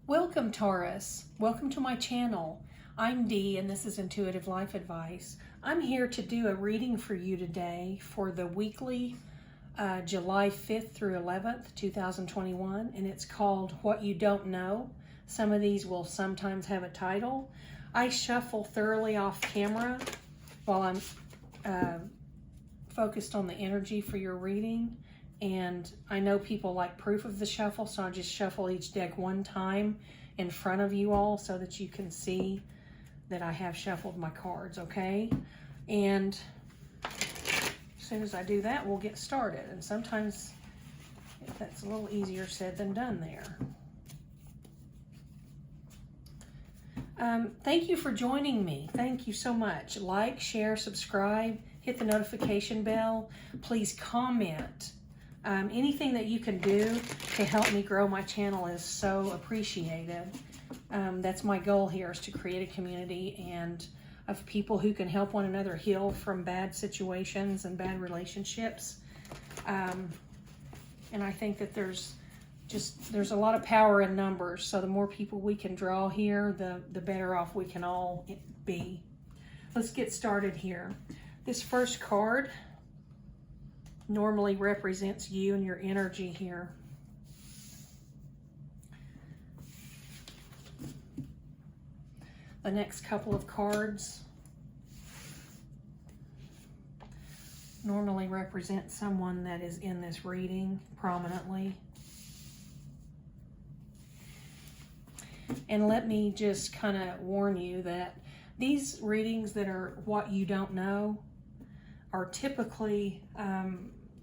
Welcome, Taurus. Welcome to my channel. I'm Dee, and this is Intuitive Life Advice. I'm here to do a reading for you today for the weekly July 5th through 11th, 2021, and it's called What You Don't Know. Some of these will sometimes have a title. I shuffle thoroughly off camera while I'm focused on the energy for your reading. And I know people like proof of the shuffle, so I just shuffle each deck one time in front of you all so that you can see that I have shuffled my cards, okay? And as soon as I do that, we'll get started. And sometimes that's a little easier said than done there. Thank you for joining me. Thank you so much. Like, share, subscribe, hit the notification bell. Please comment. Anything that you can do to help me grow my channel is so appreciated. That's my goal here, is to create a community and of people who can help one another heal from bad situations and bad relationships. And I think that there's a lot of power in numbers. So the more people we can draw here, the better off we can all be. Let's get started here. This first card normally represents you and your energy here. The next couple of cards normally represent someone that is in this reading prominently. And let me just kind of warn you that these readings that are what you don't know are typically,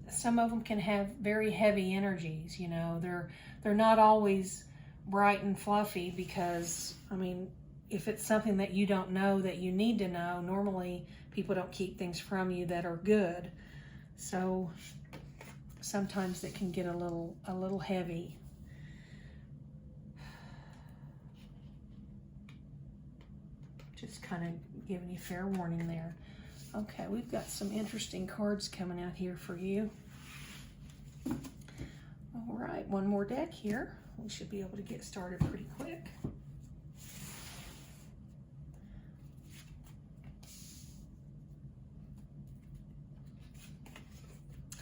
some of them can have very heavy energies, you know. They're not always bright and fluffy because, I mean, if it's something that you don't know that you need to know, normally people don't keep things from you that are good. So sometimes it can get a little heavy. Just kind of giving you fair warning there. Okay, we've got some interesting cards coming out here for you. All right, one more deck here. We should be able to get started pretty quick.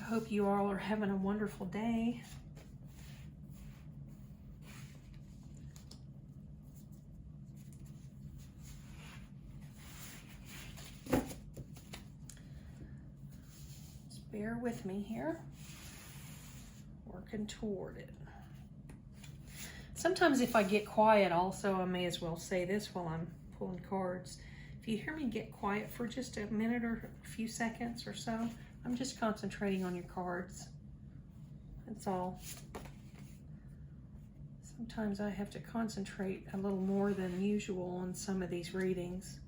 I hope you all are having a wonderful day. Bear with me here, working toward it. Sometimes if I get quiet also, I may as well say this while I'm pulling cards. If you hear me get quiet for just a minute or a few seconds or so, I'm just concentrating on your cards. That's all. Sometimes I have to concentrate a little more than usual on some of these readings.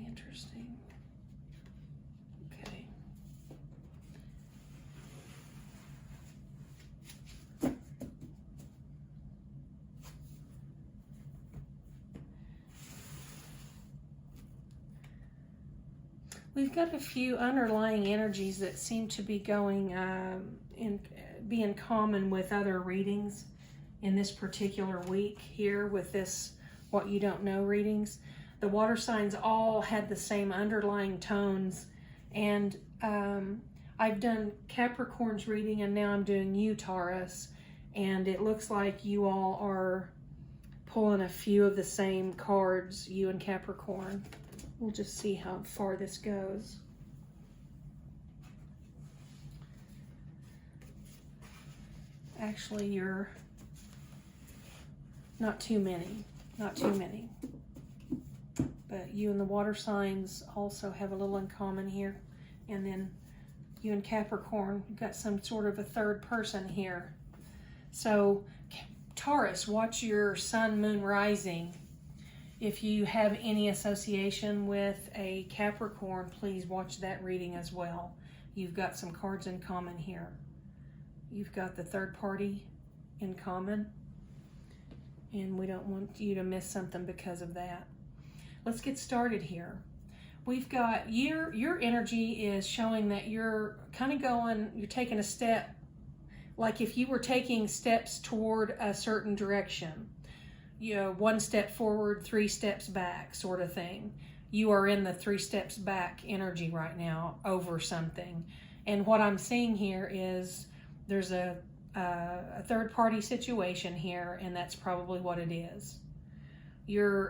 Interesting. Okay. We've got a few underlying energies that seem to be going be in common with other readings in this particular week here with this What You Don't Know readings. The water signs all had the same underlying tones, and I've done Capricorn's reading, and now I'm doing you, Taurus, and it looks like you all are pulling a few of the same cards, you and Capricorn. We'll just see how far this goes. Actually, you're not too many. But you and the water signs also have a little in common here. And then you and Capricorn, you've got some sort of a third person here. So Taurus, watch your sun, moon, rising. If you have any association with a Capricorn, please watch that reading as well, You've got some cards in common here. You've got the third party in common, and we don't want you to miss something because of that. Let's get started here. We've got your energy is showing that you're kind of you're taking a step, like if you were taking steps toward a certain direction. You know, 1 step forward, 3 steps back sort of thing. You are in the 3 steps back energy right now over something. And what I'm seeing here is there's a third party situation here, and that's probably what it is. You're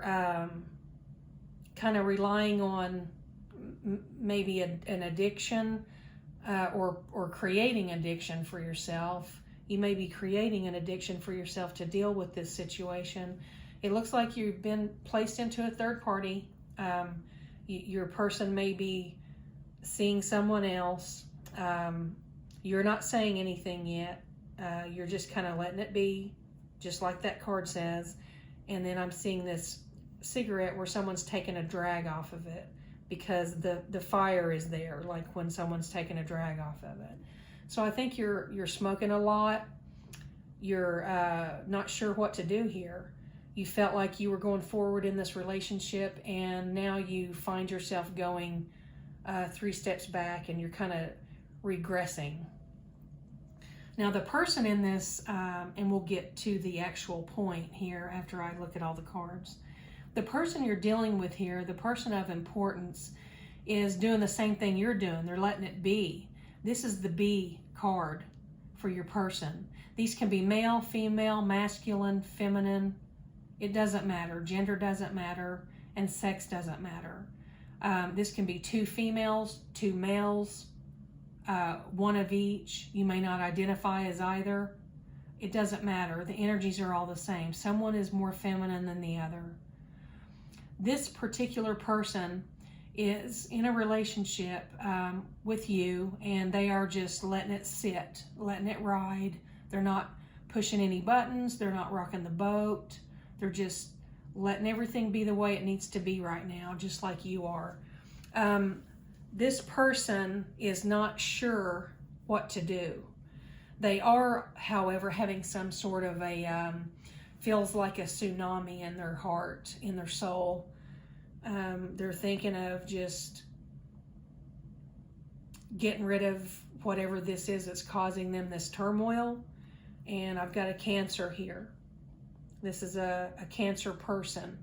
kind of relying on maybe an addiction or creating addiction for yourself. You may be creating an addiction for yourself to deal with this situation. It looks like you've been placed into a third party. Your person may be seeing someone else. You're not saying anything yet. You're just kind of letting it be, just like that card says. And then I'm seeing this cigarette where someone's taking a drag off of it because the fire is there, like when someone's taking a drag off of it. So I think you're smoking a lot. You're not sure what to do here. You felt like you were going forward in this relationship, and now you find yourself going 3 steps back, and you're kind of regressing. Now the person in this, and we'll get to the actual point here after I look at all the cards. The person you're dealing with here, the person of importance, is doing the same thing you're doing. They're letting it be. This is the B card for your person. These can be male, female, masculine, feminine. It doesn't matter. Gender doesn't matter, and sex doesn't matter. This can be 2 females, 2 males, 1 of each. You may not identify as either. It doesn't matter. The energies are all the same. Someone is more feminine than the other. This particular person is in a relationship with you, and they are just letting it sit, letting it ride. They're not pushing any buttons. They're not rocking the boat. They're just letting everything be the way it needs to be right now, just like you are. This person is not sure what to do. They are, however, having some sort of feels like a tsunami in their heart, in their soul. They're thinking of just getting rid of whatever this is that's causing them this turmoil. And I've got a Cancer here. This is a Cancer person.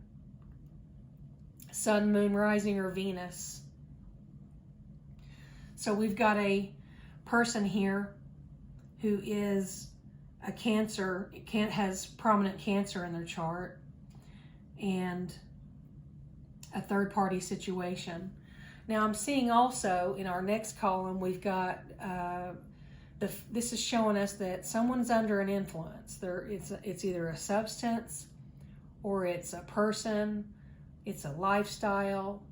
Sun, Moon, Rising, or Venus. So we've got a person here who is a Cancer, has prominent Cancer in their chart, and a third party situation. Now I'm seeing also in our next column, we've got, this is showing us that someone's under an influence. It's either a substance, or it's a person, it's a lifestyle,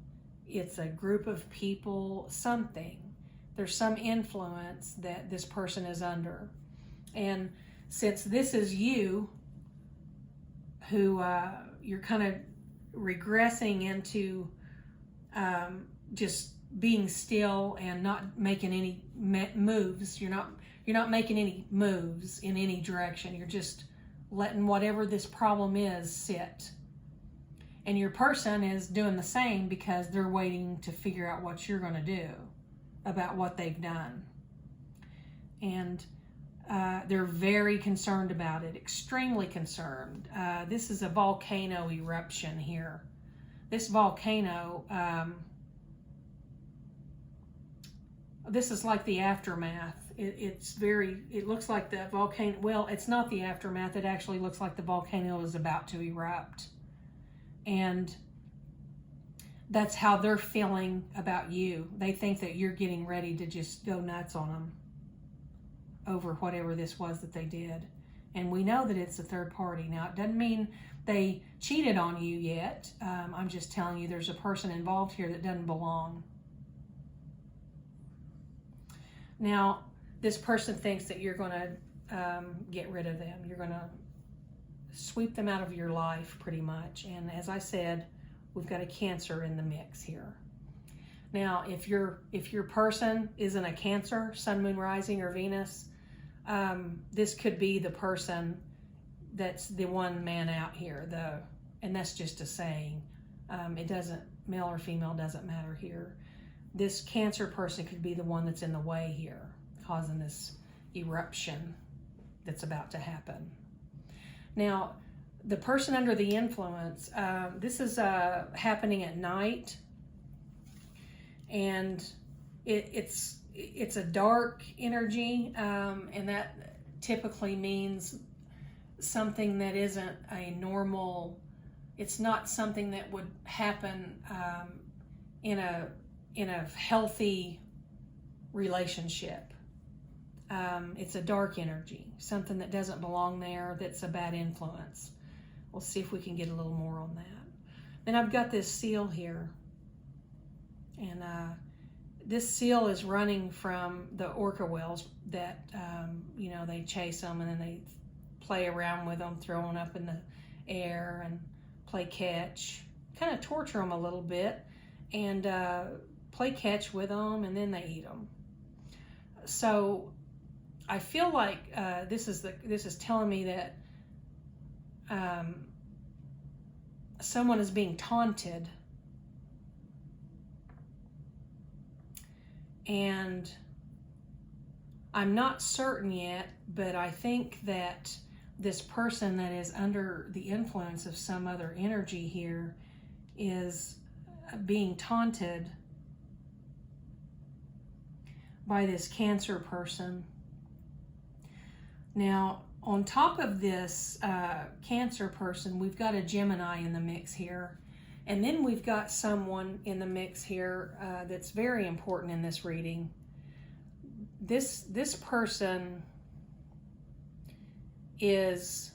it's a group of people, something. There's some influence that this person is under. And since this is you, who you're kind of regressing into just being still and not making any moves. You're not making any moves in any direction. You're just letting whatever this problem is sit. And your person is doing the same because they're waiting to figure out what you're going to do about what they've done. And they're very concerned about it, extremely concerned. This is a volcano eruption here. This volcano, this is like the aftermath. It looks like the volcano, well, it's not the aftermath. It actually looks like the volcano is about to erupt. And that's how they're feeling about you. They think that you're getting ready to just go nuts on them over whatever this was that they did. And we know that it's a third party. Now, it doesn't mean they cheated on you yet. I'm just telling you there's a person involved here that doesn't belong. Now, this person thinks that you're going to get rid of them. You're going to sweep them out of your life pretty much. And as I said, we've got a Cancer in the mix here. Now, if your person isn't a Cancer, Sun, Moon, Rising, or Venus, this could be the person that's the one man out here. And that's just a saying. It doesn't, male or female doesn't matter here. This Cancer person could be the one that's in the way here, causing this eruption that's about to happen. Now, the person under the influence, this is happening at night, and it's a dark energy, and that typically means something that isn't a normal. It's not something that would happen in a healthy relationship. It's a dark energy, something that doesn't belong there, that's a bad influence. We'll see if we can get a little more on that. Then I've got this seal here, and this seal is running from the orca whales that, they chase them and then they play around with them, throw them up in the air and play catch, kind of torture them a little bit, and play catch with them, and then they eat them. So I feel like this is telling me that someone is being taunted, and I'm not certain yet, but I think that this person that is under the influence of some other energy here is being taunted by this Cancer person. Now, on top of this Cancer person, we've got a Gemini in the mix here. And then we've got someone in the mix here that's very important in this reading. This person is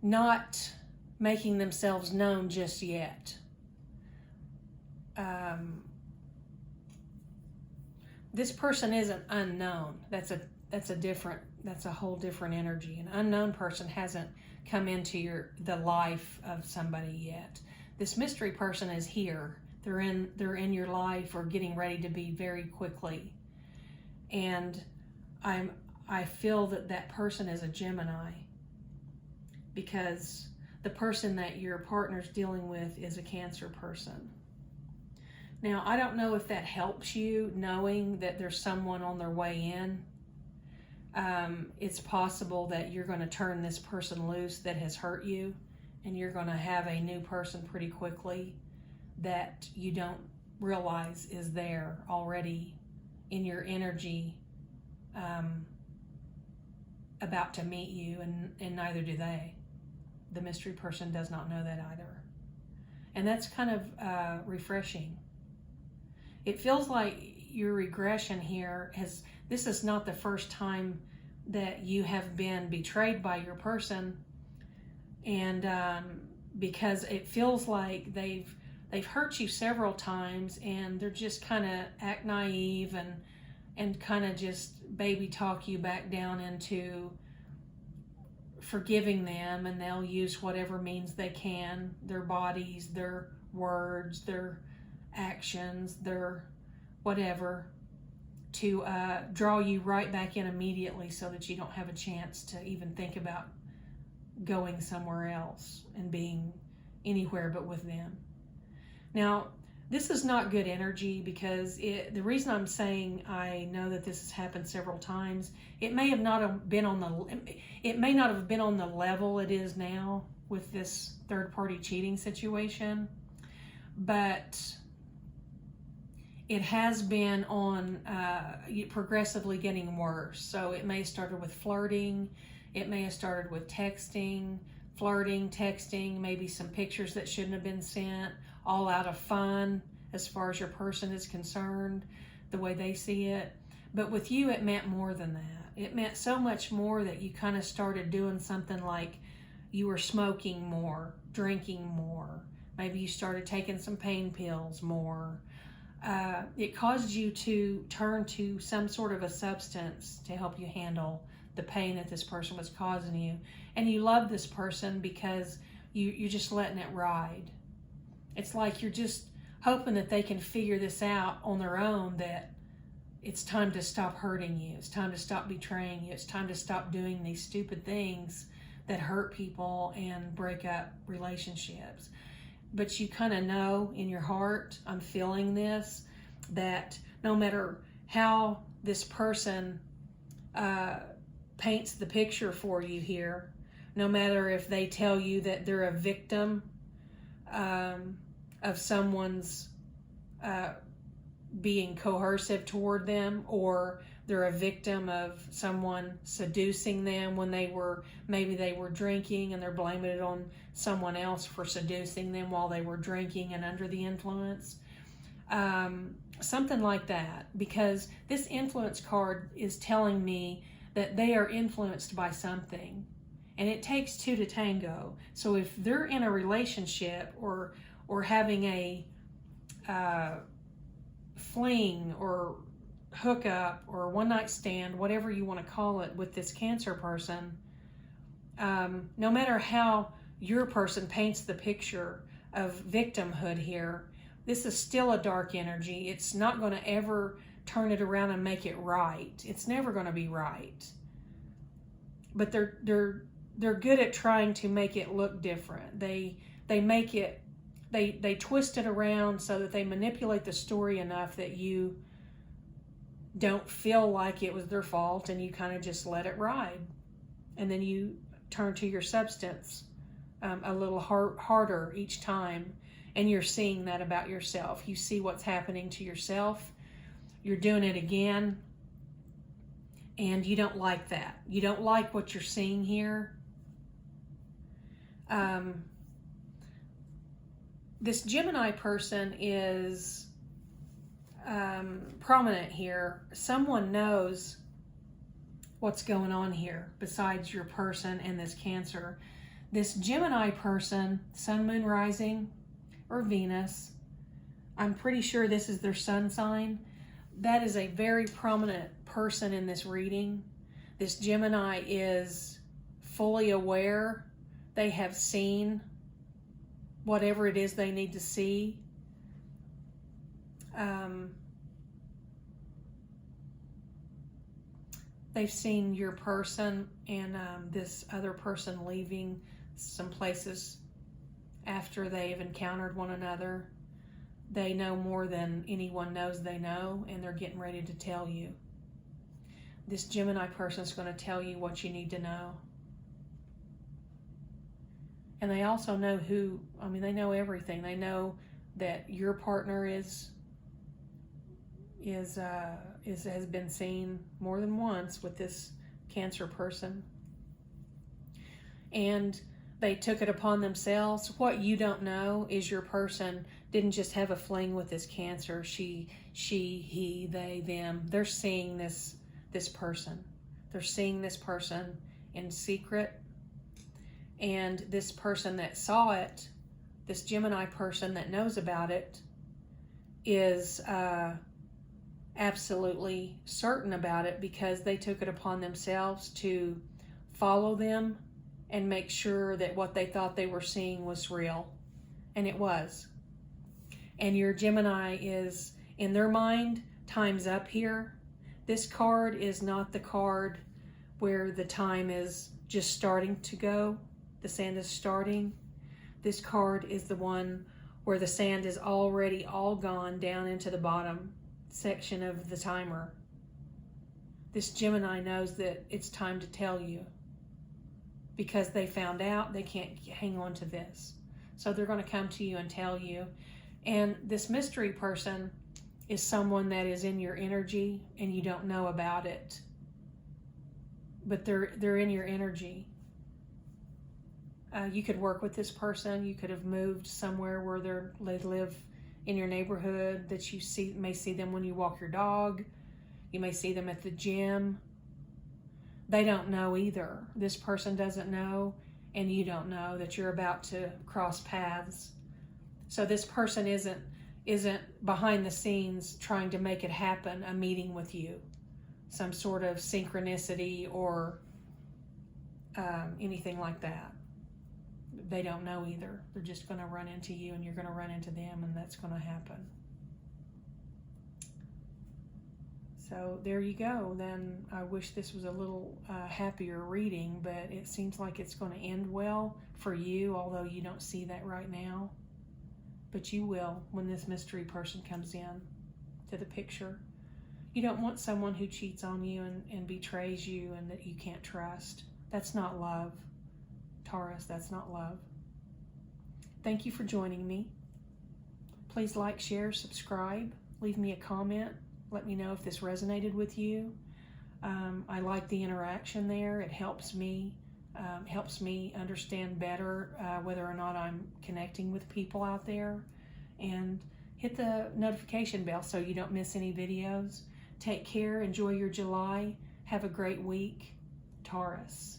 not making themselves known just yet. This person isn't unknown. That's a whole different energy. An unknown person hasn't come into the life of somebody yet. This mystery person is here. They're in your life or getting ready to be very quickly. And I feel that person is a Gemini, because the person that your partner's dealing with is a Cancer person. Now, I don't know if that helps you, knowing that there's someone on their way in. It's possible that you're going to turn this person loose that has hurt you, and you're going to have a new person pretty quickly that you don't realize is there already in your energy, about to meet you, and neither do they. The mystery person does not know that either. And that's kind of refreshing. It feels like your regression here this is not the first time that you have been betrayed by your person, and because it feels like they've hurt you several times, and they're just kind of act naive and kind of just baby talk you back down into forgiving them, and they'll use whatever means they can, their bodies, their words, their actions, their whatever, to draw you right back in immediately so that you don't have a chance to even think about going somewhere else and being anywhere but with them. Now, this is not good energy, because the reason I'm saying I know that this has happened several times, it may not have been on the level it is now with this third-party cheating situation, but it has been on progressively getting worse. So it may have started with flirting, it may have started with texting, flirting, texting, maybe some pictures that shouldn't have been sent, all out of fun as far as your person is concerned, the way they see it. But with you, it meant more than that. It meant so much more that you kind of started doing something like you were smoking more, drinking more. Maybe you started taking some pain pills more. It caused you to turn to some sort of a substance to help you handle the pain that this person was causing you. And you love this person because you're just letting it ride. It's like you're just hoping that they can figure this out on their own, that it's time to stop hurting you. It's time to stop betraying you. It's time to stop doing these stupid things that hurt people and break up relationships. But you kind of know in your heart, I'm feeling this, that no matter how this person paints the picture for you here, no matter if they tell you that they're a victim of someone's being coercive toward them, or they're a victim of someone seducing them when maybe they were drinking and they're blaming it on someone else for seducing them while they were drinking and under the influence. Something like that, because this influence card is telling me that they are influenced by something, and it takes two to tango. So if they're in a relationship or having a fling or hookup or one night stand, whatever you want to call it, with this Cancer person, no matter how your person paints the picture of victimhood here, this is still a dark energy. It's not going to ever turn it around and make it right. It's never going to be right. But they're good at trying to make it look different. They make it, they twist it around so that they manipulate the story enough that you don't feel like it was their fault, and you kind of just let it ride. And then you turn to your substance a little harder each time, and you're seeing that about yourself. You see what's happening to yourself. You're doing it again, and you don't like that. You don't like what you're seeing here. This Gemini person is prominent here. Someone knows what's going on here besides your person and this Cancer. This Gemini person, Sun, Moon, Rising, or Venus, I'm pretty sure this is their sun sign. That is a very prominent person in this reading. This Gemini is fully aware. They have seen whatever it is they need to see. They've seen your person and this other person leaving some places after they've encountered one another. They know more than anyone knows they know, and they're getting ready to tell you. This Gemini person is going to tell you what you need to know. And they also know they know everything. They know that your partner has been seen more than once with this Cancer person. And they took it upon themselves. What you don't know is your person didn't just have a fling with this Cancer. She, he, they, them. They're seeing this person. They're seeing this person in secret. And this person that saw it, this Gemini person that knows about it, is absolutely certain about it, because they took it upon themselves to follow them and make sure that what they thought they were seeing was real. And it was. And your Gemini is, in their mind, time's up here. This card is not the card where the time is just starting to go. The sand is starting. This card is the one where the sand is already all gone down into the bottom section of the timer. This Gemini knows that it's time to tell you, because they found out they can't hang on to this. So they're going to come to you and tell you. And this mystery person is someone that is in your energy and you don't know about it. But they're in your energy. You could work with this person. You could have moved somewhere where they live in your neighborhood, that you may see them when you walk your dog. You may see them at the gym. They don't know either. This person doesn't know, and you don't know that you're about to cross paths. So this person isn't behind the scenes trying to make it happen, a meeting with you, some sort of synchronicity or anything like that. they don't know either. They're just going to run into you, and you're going to run into them, and that's going to happen. So there you go. Then I wish this was a little happier reading, but it seems like it's going to end well for you, although you don't see that right now. But you will when this mystery person comes in to the picture. You don't want someone who cheats on you and betrays you and that you can't trust. That's not love. Taurus, that's not love. Thank you for joining me. Please like, share, subscribe. Leave me a comment. Let me know if this resonated with you. I like the interaction there. It helps me understand better whether or not I'm connecting with people out there. And hit the notification bell so you don't miss any videos. Take care. Enjoy your July. Have a great week. Taurus.